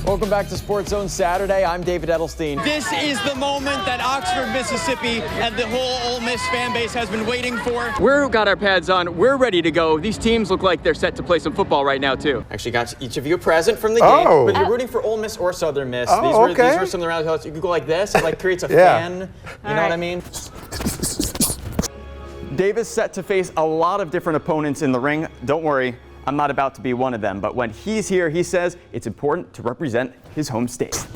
Welcome back to Sports Zone Saturday. I'm David Edelstein. This is the moment that Oxford, Mississippi, and the whole Ole Miss fan base has been waiting for. We've got our pads on. We're ready to go. These teams look like they're set to play some football right now, too. Actually got each of you a present from the game. But you're rooting for Ole Miss or Southern Miss. These were some of the rally calls. You could go like this. It creates a fan. You know what I mean? Davis set to face a lot of different opponents in the ring. Don't worry, I'm not about to be one of them. But when he's here, he says it's important to represent his home state.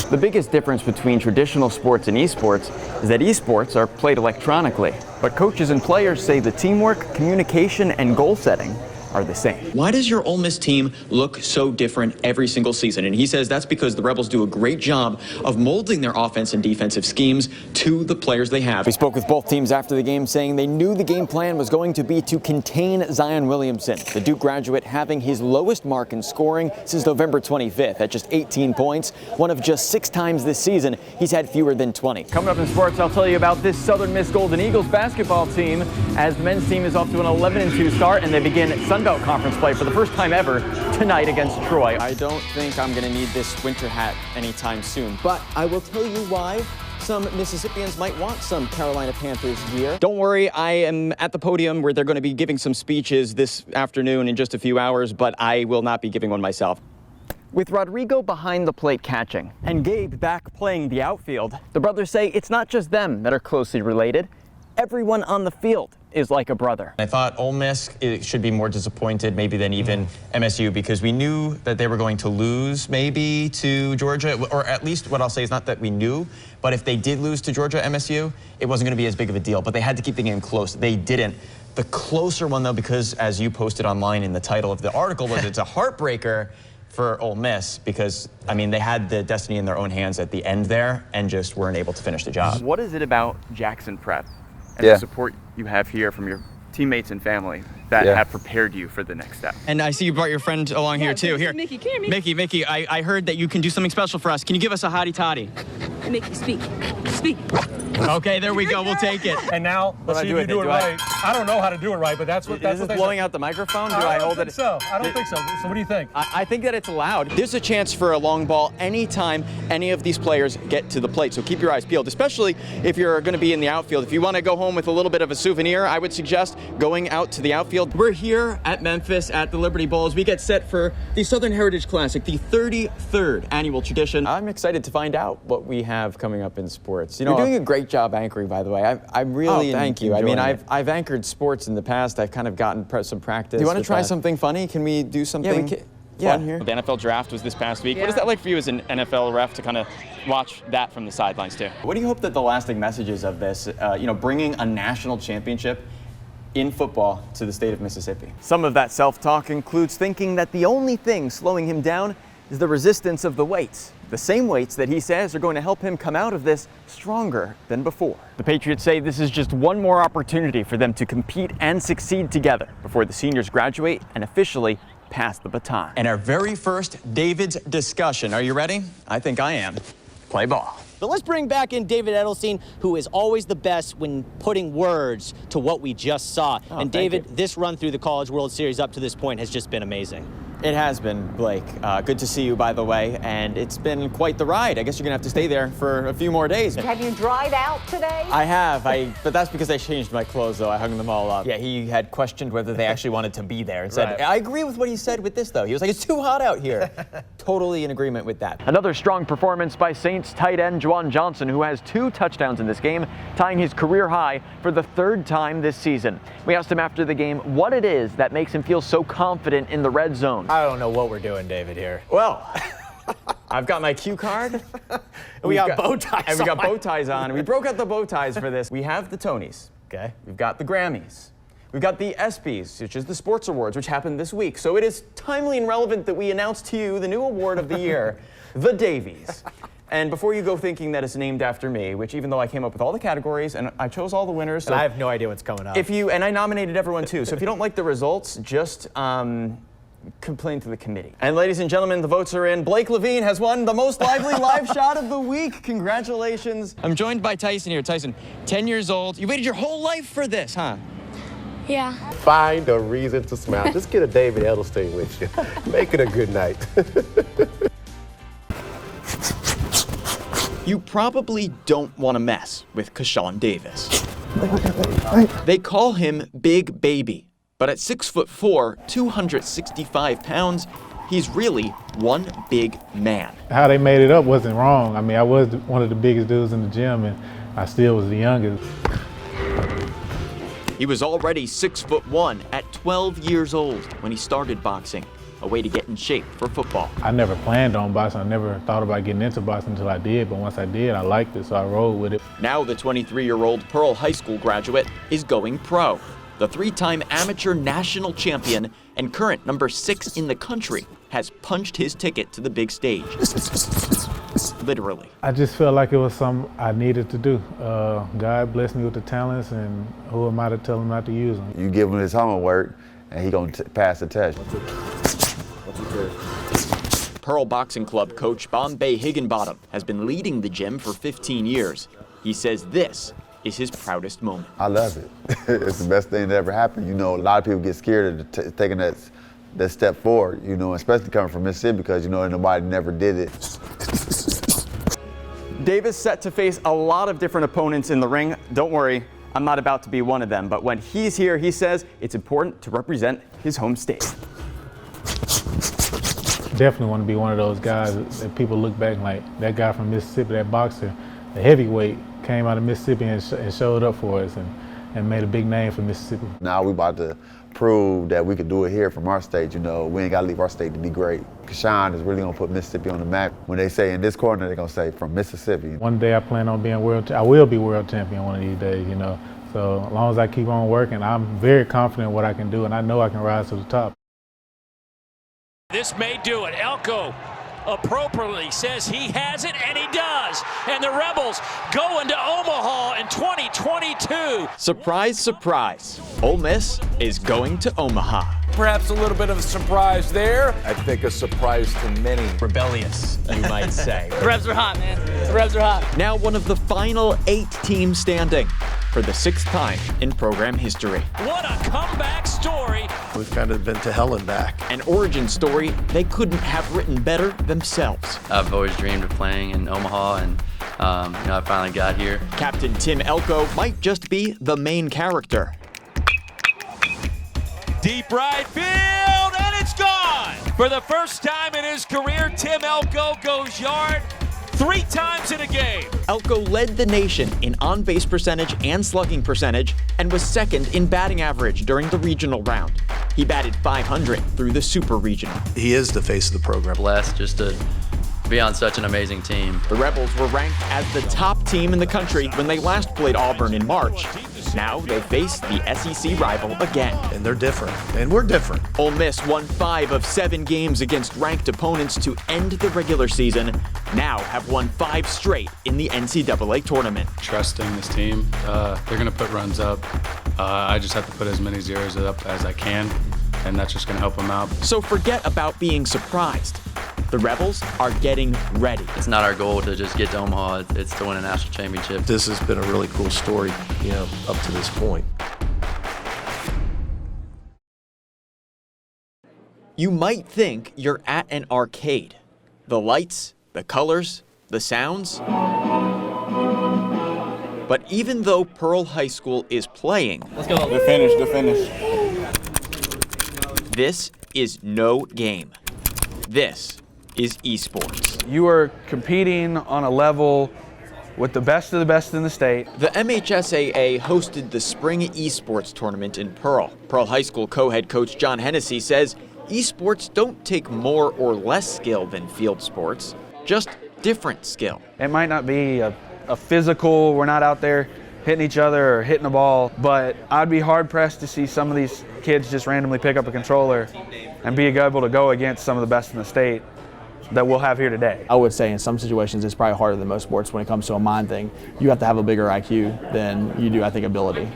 The biggest difference between traditional sports and esports is that esports are played electronically. But coaches and players say the teamwork, communication, and goal setting are the same. Why does your Ole Miss team look so different every single season? And he says that's because the Rebels do a great job of molding their offense and defensive schemes to the players they have. We spoke with both teams after the game, saying they knew the game plan was going to be to contain Zion Williamson, the Duke graduate having his lowest mark in scoring since November 25th at just 18 points. One of just 6 times this season he's had fewer than 20. Coming up in sports, I'll tell you about this Southern Miss Golden Eagles basketball team, as the men's team is off to an 11-2 start, and they begin Sun Belt Conference play for the first time ever tonight against Troy. I don't think I'm going to need this winter hat anytime soon, but I will tell you why some Mississippians might want some Carolina Panthers gear. Don't worry, I am at the podium where they're going to be giving some speeches this afternoon in just a few hours, but I will not be giving one myself. With Rodrigo behind the plate catching and Gabe back playing the outfield, the brothers say it's not just them that are closely related. Everyone on the field is like a brother. I thought Ole Miss should be more disappointed maybe than even MSU, because we knew that they were going to lose maybe to Georgia, or at least what I'll say is not that we knew, but if they did lose to Georgia, MSU, it wasn't going to be as big of a deal, but they had to keep the game close. They didn't. The closer one, though, because as you posted online in the title of the article, was it's a heartbreaker for Ole Miss, because, I mean, they had the destiny in their own hands at the end there and just weren't able to finish the job. What is it about Jackson Prep and the support you have here from your teammates and family that have prepared you for the next step? And I see you brought your friend along here too. Here, Mickey, come here, Mickey, I heard that you can do something special for us. Can you give us a hottie toddy? Mickey, speak. Okay, there we go. We'll take it. And now, let's see if you do it right. I don't know how to do it right, but that's what Is this blowing out the microphone? Do I hold it? I don't think so. So what do you think? I think that it's allowed. There's a chance for a long ball anytime any of these players get to the plate, so keep your eyes peeled, especially if you're going to be in the outfield. If you want to go home with a little bit of a souvenir, I would suggest going out to the outfield. We're here at Memphis at the Liberty Bowl as we get set for the Southern Heritage Classic, the 33rd annual tradition. I'm excited to find out what we have coming up in sports. You know, you're doing a great job anchoring, by the way. I'm really thank you. I mean, I've anchored sports in the past. I've kind of gotten some practice. Do you want to try something funny? Can we do something fun here? The NFL draft was this past week. What is that like for you as an NFL ref to kind of watch that from the sidelines too? What do you hope that the lasting messages of this, bringing a national championship in football to the state of Mississippi? Some of that self-talk includes thinking that the only thing slowing him down is the resistance of the weights. The same weights that he says are going to help him come out of this stronger than before. The Patriots say this is just one more opportunity for them to compete and succeed together before the seniors graduate and officially pass the baton. And our very first David's discussion. Are you ready? I think I am. Play ball. But let's bring back in David Edelstein, who is always the best when putting words to what we just saw. And David, this run through the College World Series up to this point has just been amazing. It has been, Blake. Good to see you, by the way, and it's been quite the ride. I guess you're gonna have to stay there for a few more days. Have you dried out today? I have, but that's because I changed my clothes, though. I hung them all up. Yeah, he had questioned whether they actually wanted to be there and said, I agree with what he said with this, though. He was like, it's too hot out here. Totally in agreement with that. Another strong performance by Saints tight end Juwan Johnson, who has 2 touchdowns in this game, tying his career high for the 3rd time this season. We asked him after the game what it is that makes him feel so confident in the red zone. I don't know what we're doing, David, here. Well, I've got my cue card. We got bow ties and we got bow ties on. We broke out the bow ties for this. We have the Tonys. Okay. We've got the Grammys. We've got the ESPYs, which is the Sports Awards, which happened this week. So it is timely and relevant that we announce to you the new award of the year, the Davies. And before you go thinking that it's named after me, which even though I came up with all the categories and I chose all the winners. So and I have no idea what's coming up. And I nominated everyone too. So if you don't like the results, just complain to the committee. And ladies and gentlemen, the votes are in. Blake Levine has won the most lively live shot of the week. Congratulations. I'm joined by Tyson here. Tyson, 10 years old. You waited your whole life for this, huh? Yeah. Find a reason to smile. Just get a David Edelstein with you. Make it a good night. You probably don't want to mess with Kashawn Davis. They call him Big Baby, but at 6'4", 265 pounds, he's really one big man. How they made it up wasn't wrong. I mean, I was one of the biggest dudes in the gym, and I still was the youngest. He was already 6'1" at 12 years old when he started boxing, a way to get in shape for football. I never planned on boxing. I never thought about getting into boxing until I did, but once I did, I liked it, so I rolled with it. Now the 23-year-old Pearl High School graduate is going pro. The 3-time amateur national champion and current number 6 in the country has punched his ticket to the big stage. Literally. I just felt like it was something I needed to do. God blessed me with the talents, and who am I to tell him not to use them? You give him his homework, and he's going to pass the test. Pearl Boxing Club coach Bombay Higginbottom has been leading the gym for 15 years. He says this is his proudest moment. I love it. It's the best thing that ever happened. You know, a lot of people get scared of taking that step forward, you know, especially coming from Mississippi because, you know, nobody never did it. Davis set to face a lot of different opponents in the ring. Don't worry, I'm not about to be one of them, but when he's here, he says it's important to represent his home state. Definitely want to be one of those guys that people look back and like, that guy from Mississippi, that boxer, the heavyweight, came out of Mississippi and showed up for us and made a big name for Mississippi. Now we about to prove that we could do it here from our state. You know, we ain't got to leave our state to be great. Kashawn is really going to put Mississippi on the map. When they say in this corner, they're going to say from Mississippi. One day I plan on being I will be world champion one of these days, you know. So as long as I keep on working, I'm very confident in what I can do, and I know I can rise to the top. This may do it. Elko appropriately says he has it, and he does. And the Rebels go into Omaha in 2022. Surprise, surprise. Ole Miss is going to Omaha. Perhaps a little bit of a surprise there. I think a surprise to many. Rebellious, you might say. The Rebs are hot, man. The Rebs are hot. Now one of the final 8 teams standing for the 6th time in program history. What a comeback story. We've kind of been to hell and back. An origin story they couldn't have written better themselves. I've always dreamed of playing in Omaha, and you know, I finally got here. Captain Tim Elko might just be the main character. Deep right field, and it's gone. For the first time in his career, Tim Elko goes yard 3 times in a game. Elko led the nation in on-base percentage and slugging percentage and was 2nd in batting average during the regional round. He batted .500 through the Super Regional. He is the face of the program. Blessed just to be on such an amazing team. The Rebels were ranked as the top team in the country when they last played Auburn in March. Now they face the SEC rival again. And they're different, and we're different. Ole Miss won 5 of 7 games against ranked opponents to end the regular season, now have won 5 straight in the NCAA tournament. Trusting this team, they're going to put runs up. I just have to put as many zeros up as I can, and that's just going to help them out. So forget about being surprised. The Rebels are getting ready. It's not our goal to just get to Omaha, it's to win a national championship. This has been a really cool story, you know, up to this point. You might think you're at an arcade. The lights, the colors, the sounds. But even though Pearl High School is playing, let's go. They're finished. This is no game. This is esports. You are competing on a level with the best of the best in the state. The MHSAA hosted the Spring Esports Tournament in Pearl. Pearl High School co-head coach John Hennessy says esports don't take more or less skill than field sports, just different skill. It might not be a physical, we're not out there hitting each other or hitting a ball, but I'd be hard-pressed to see some of these kids just randomly pick up a controller and be able to go against some of the best in the state that we'll have here today. I would say in some situations it's probably harder than most sports when it comes to a mind thing. You have to have a bigger IQ than you do, I think, ability.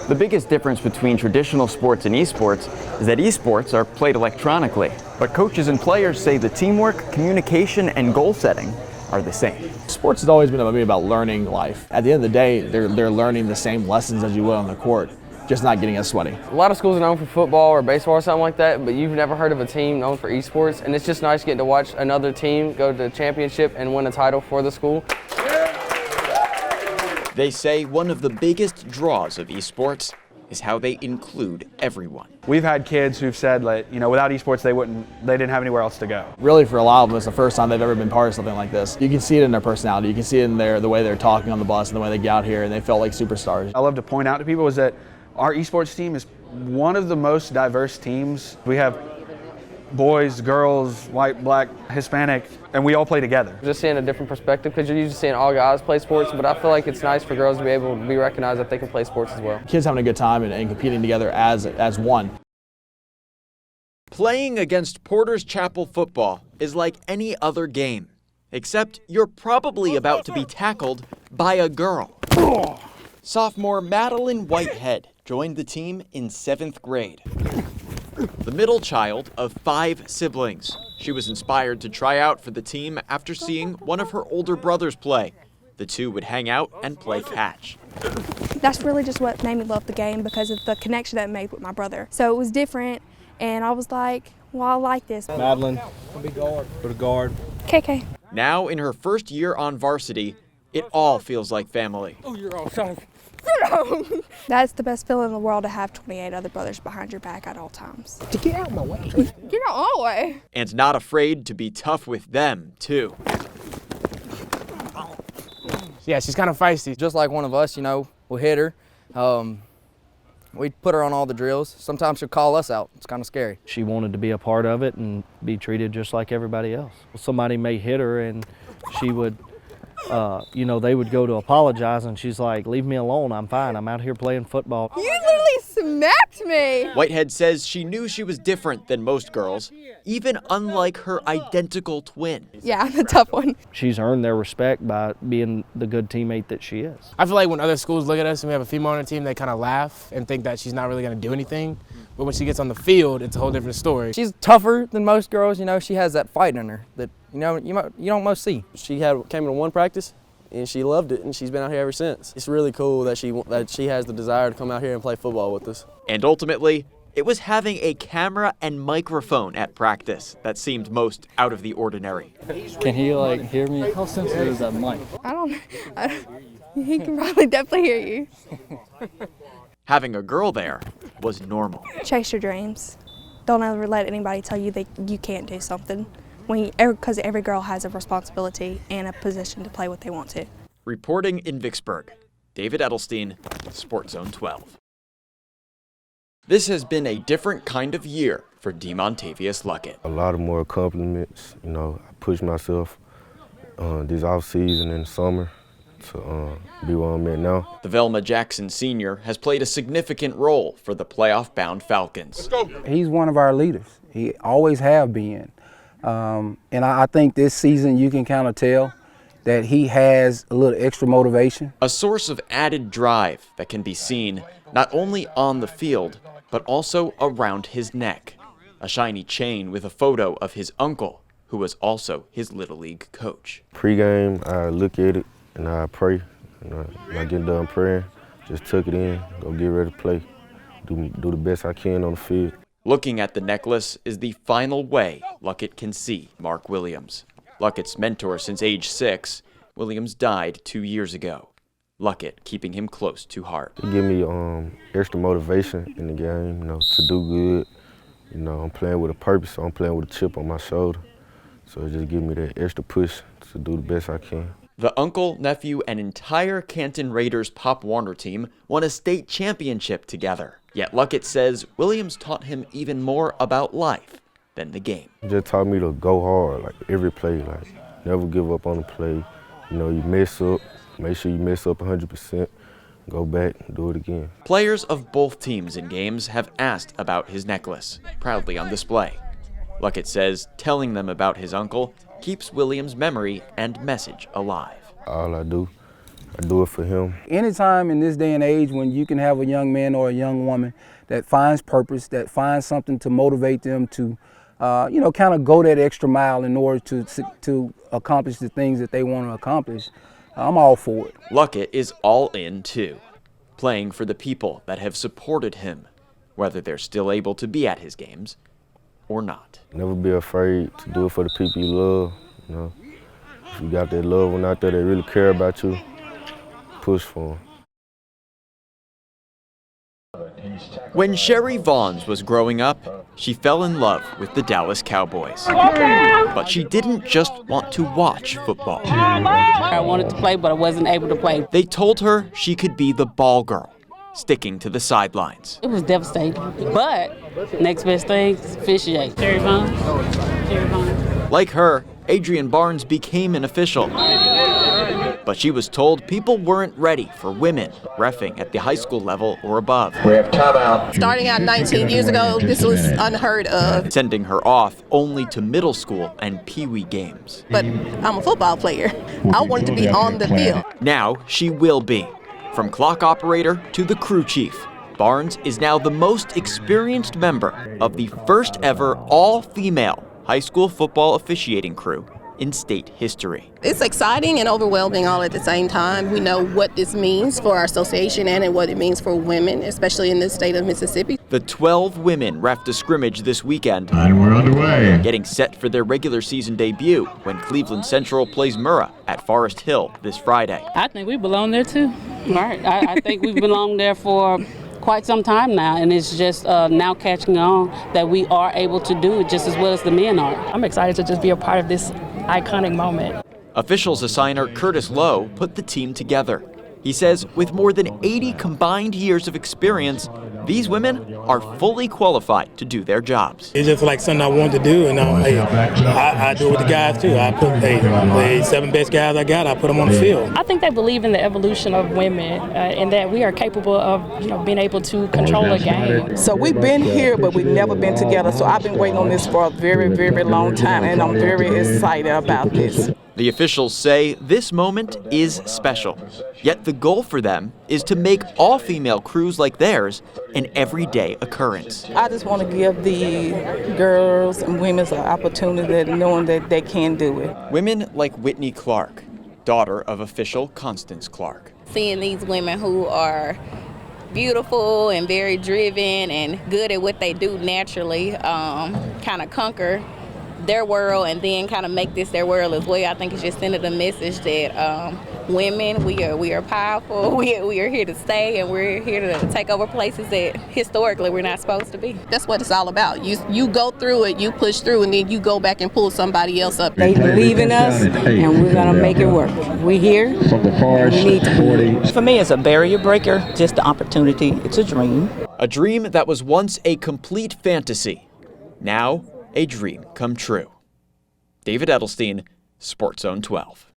The biggest difference between traditional sports and esports is that esports are played electronically, but coaches and players say the teamwork, communication, and goal setting are the same. Sports has always been about learning life. At the end of the day, they're learning the same lessons as you will on the court. just not getting as sweaty. A lot of schools are known for football or baseball or something like that, but you've never heard of a team known for esports, and it's just nice getting to watch another team go to the championship and win a title for the school. They say one of the biggest draws of esports is how they include everyone. We've had kids who've said that, you know, without esports they didn't have anywhere else to go. Really, for a lot of them, it's the first time they've ever been part of something like this. You can see it in their personality. You can see it in the way they're talking on the bus and the way they get out here, and they felt like superstars. I love to point out to people is that our esports team is one of the most diverse teams. We have boys, girls, white, black, Hispanic, and we all play together. Just seeing a different perspective, because you're usually seeing all guys play sports, but I feel like it's nice for girls to be able to be recognized that they can play sports as well. Kids having a good time and competing together as one. Playing against Porter's Chapel football is like any other game, except you're probably about to be tackled by a girl. Sophomore Madeline Whitehead joined the team in 7th grade. The middle child of 5 siblings, she was inspired to try out for the team after seeing one of her older brothers play. The two would hang out and play catch. That's really just what made me love the game, because of the connection that it made with my brother. So it was different, and I was like, well, I like this. Madeline, be guard. Put a guard. KK. Now in her first year on varsity, it all feels like family. Oh, you're all sorry. That's the best feeling in the world, to have 28 other brothers behind your back at all times. To get out of my way. Get out of my way. And not afraid to be tough with them, too. Yeah, she's kind of feisty. Just like one of us, you know, we'll hit her. We put her on all the drills. Sometimes she'll call us out. It's kind of scary. She wanted to be a part of it and be treated just like everybody else. Somebody may hit her and she would, you know, they would go to apologize and she's like, leave me alone, I'm fine, I'm out here playing football. You literally smacked me. Whitehead says she knew she was different than most girls, even unlike her identical twin. Yeah, I'm a tough one. She's earned their respect by being the good teammate that she is. I feel like when other schools look at us and we have a female on our team, they kind of laugh and think that she's not really going to do anything. But when she gets on the field, it's a whole different story. She's tougher than most girls. You know, she has that fight in her that, you know, you don't most see. She came to one practice and she loved it, and she's been out here ever since. It's really cool that she has the desire to come out here and play football with us. And ultimately, it was having a camera and microphone at practice that seemed most out of the ordinary. Can he like hear me? How sensitive is that mic? He can probably definitely hear you. Having a girl there was normal. Chase your dreams. Don't ever let anybody tell you that you can't do something, because every girl has a responsibility and a position to play what they want to. Reporting in Vicksburg, David Edelstein, Sports Zone 12. This has been a different kind of year for DeMontavious Luckett. A lot of more compliments. You know, I pushed myself this off season and summer to be where I'm at now. The Velma Jackson Sr. has played a significant role for the playoff-bound Falcons. He's one of our leaders. He always have been. And I think this season you can kind of tell that he has a little extra motivation. A source of added drive that can be seen not only on the field, but also around his neck. A shiny chain with a photo of his uncle, who was also his Little League coach. Pre-game, I look at it and I pray. And when I get done praying, just tuck it in, go get ready to play, do the best I can on the field. Looking at the necklace is the final way Luckett can see Mark Williams. Luckett's mentor since age 6, Williams died 2 years ago. Luckett keeping him close to heart. It give me extra motivation in the game, you know, to do good. You know, I'm playing with a purpose, so I'm playing with a chip on my shoulder. So it just gives me that extra push to do the best I can. The uncle, nephew, and entire Canton Raiders Pop Warner team won a state championship together. Yet Luckett says Williams taught him even more about life than the game. He just taught me to go hard, like every play, like never give up on the play. You know, you mess up, make sure you mess up 100%, go back and do it again. Players of both teams in games have asked about his necklace, proudly on display. Luckett says telling them about his uncle keeps Williams' memory and message alive. All I do it for him. Anytime in this day and age when you can have a young man or a young woman that finds purpose, that finds something to motivate them to, you know, kind of go that extra mile in order to accomplish the things that they want to accomplish, I'm all for it. Luckett is all in too. playing for the people that have supported him, whether they're still able to be at his games or not. Never be afraid to do it for the people you love. You know, if you got that loved one out there that really care about you, push for them. When Sherry Vaughns was growing up, she fell in love with the Dallas Cowboys. But she didn't just want to watch football. I wanted to play, but I wasn't able to play. They told her she could be the ball girl, sticking to the sidelines. It was devastating, but next best thing is officiate. Sherry Vaughns. Sherry Vaughns. Like her, Adrian Barnes became an official. But she was told people weren't ready for women reffing at the high school level or above. We have timeout. Starting out 19 years ago, this was unheard of. Sending her off only to middle school and pee-wee games. But I'm a football player. I wanted to be on the field. Now she will be. From clock operator to the crew chief, Barnes is now the most experienced member of the first ever all-female high school football officiating crew in state history. It's exciting and overwhelming all at the same time. We know what this means for our association and what it means for women, especially in the state of Mississippi. The 12 women reffed a scrimmage this weekend. And we're underway. Getting set for their regular season debut when Cleveland Central plays Murrah at Forest Hill this Friday. I think we belong there too. Right. I think we belong there for quite some time now, and it's just now catching on that we are able to do it just as well as the men are. I'm excited to just be a part of this iconic moment. Officials assigner Curtis Lowe put the team together. He says with more than 80 combined years of experience, these women are fully qualified to do their jobs. It's just like something I wanted to do, and I do it with the guys too. I put the 7 best guys I got, I put them on the field. I think they believe in the evolution of women and that we are capable of being able to control a game. So we've been here, but we've never been together. So I've been waiting on this for a very, very long time, and I'm very excited about this. The officials say this moment is special, yet the goal for them is to make all female crews like theirs an everyday occurrence. I just want to give the girls and women an opportunity knowing that they can do it. Women like Whitney Clark, daughter of official Constance Clark. Seeing these women who are beautiful and very driven and good at what they do naturally, kind of conquer their world and then kind of make this their world as well. I think it's just sending a message that women, we are powerful, we are here to stay, and we're here to take over places that historically we're not supposed to be. That's what it's all about. You go through it, you push through, and then you go back and pull somebody else up. They believe in us, and we're going to make it work. We're here, and we need to. For me, it's a barrier breaker, just the opportunity. It's a dream. A dream that was once a complete fantasy, now a dream come true. David Edelstein, Sports Zone 12.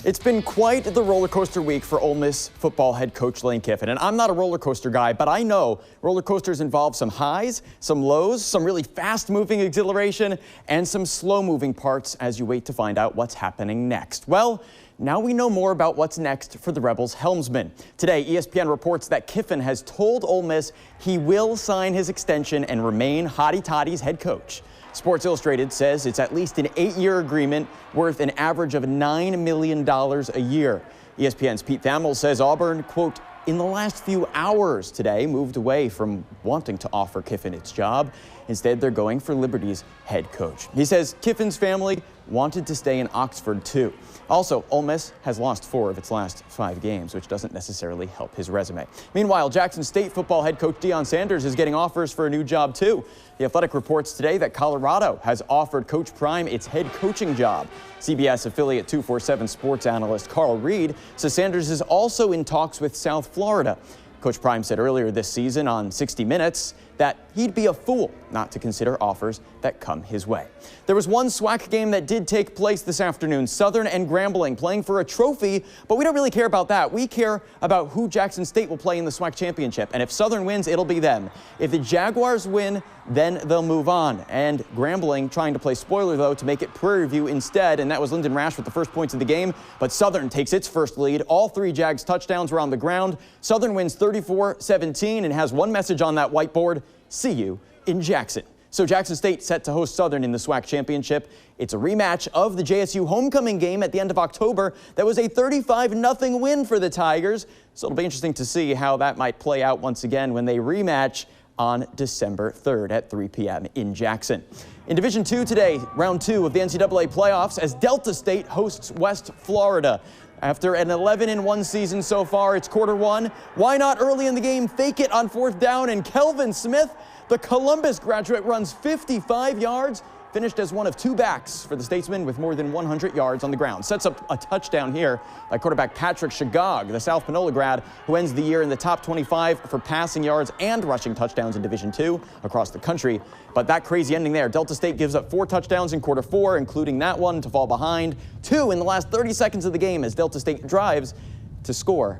It's been quite the roller coaster week for Ole Miss football head coach Lane Kiffin. And I'm not a roller coaster guy, but I know roller coasters involve some highs, some lows, some really fast moving exhilaration, and some slow moving parts as you wait to find out what's happening next. Well, now we know more about what's next for the Rebels helmsman. Today, ESPN reports that Kiffin has told Ole Miss he will sign his extension and remain Hotty Toddy's head coach. Sports Illustrated says it's at least an 8-year agreement worth an average of $9 million a year. ESPN's Pete Thamel says Auburn, quote, in the last few hours today moved away from wanting to offer Kiffin its job. Instead, they're going for Liberty's head coach. He says Kiffin's family wanted to stay in Oxford too. Also, Ole Miss has lost 4 of its last 5 games, which doesn't necessarily help his resume. Meanwhile, Jackson State football head coach Deion Sanders is getting offers for a new job too. The Athletic reports today that Colorado has offered Coach Prime its head coaching job. CBS affiliate 247 sports analyst Carl Reed says Sanders is also in talks with South Florida. Coach Prime said earlier this season on 60 Minutes that he'd be a fool not to consider offers that come his way. There was one SWAC game that did take place this afternoon. Southern and Grambling playing for a trophy, but we don't really care about that. We care about who Jackson State will play in the SWAC championship. And if Southern wins, it'll be them. If the Jaguars win, then they'll move on. And Grambling trying to play spoiler, though, to make it Prairie View instead. And that was Lyndon Rash with the first points of the game. But Southern takes its first lead. All 3 Jags touchdowns were on the ground. Southern wins 34-17 and has one message on that whiteboard: see you in Jackson. So Jackson State set to host Southern in the SWAC championship. It's a rematch of the JSU homecoming game at the end of October. That was a 35-0 win for the Tigers. So it'll be interesting to see how that might play out once again when they rematch on December 3rd at 3 p.m. in Jackson. In Division II today, round 2 of the NCAA playoffs as Delta State hosts West Florida. After an 11-1 season so far, it's quarter 1. Why not early in the game fake it on 4th down, and Kelvin Smith, the Columbus graduate, runs 55 yards, finished as one of 2 backs for the Statesman with more than 100 yards on the ground. Sets up a touchdown here by quarterback Patrick Shagog, the South Panola grad, who ends the year in the top 25 for passing yards and rushing touchdowns in Division II across the country. But that crazy ending there, Delta State gives up 4 touchdowns in quarter 4, including that one to fall behind, 2 in the last 30 seconds of the game as Delta State drives to score,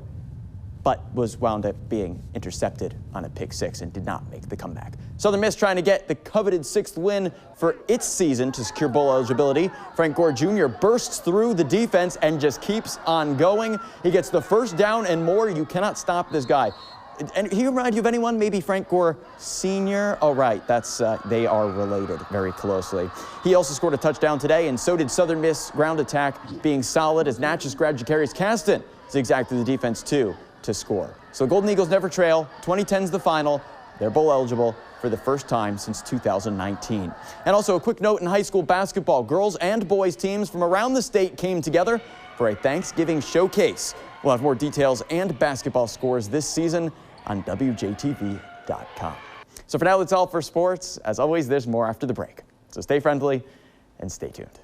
but was wound up being intercepted on a pick 6 and did not make the comeback. Southern Miss trying to get the coveted 6th win for its season to secure bowl eligibility. Frank Gore Jr. bursts through the defense and just keeps on going. He gets the first down and more. You cannot stop this guy. And he remind you of anyone? Maybe Frank Gore Sr.? Oh, right. That's they are related very closely. He also scored a touchdown today, and so did Southern Miss ground attack being solid as Natchez grad Jacarius Caston zigzagged through the defense too to score. So Golden Eagles never trail. 2010's the final. They're bowl eligible for the first time since 2019. And also a quick note in high school basketball. Girls and boys teams from around the state came together for a Thanksgiving showcase. We'll have more details and basketball scores this season on WJTV.com. So for now, that's all for sports. As always, there's more after the break. So stay friendly and stay tuned.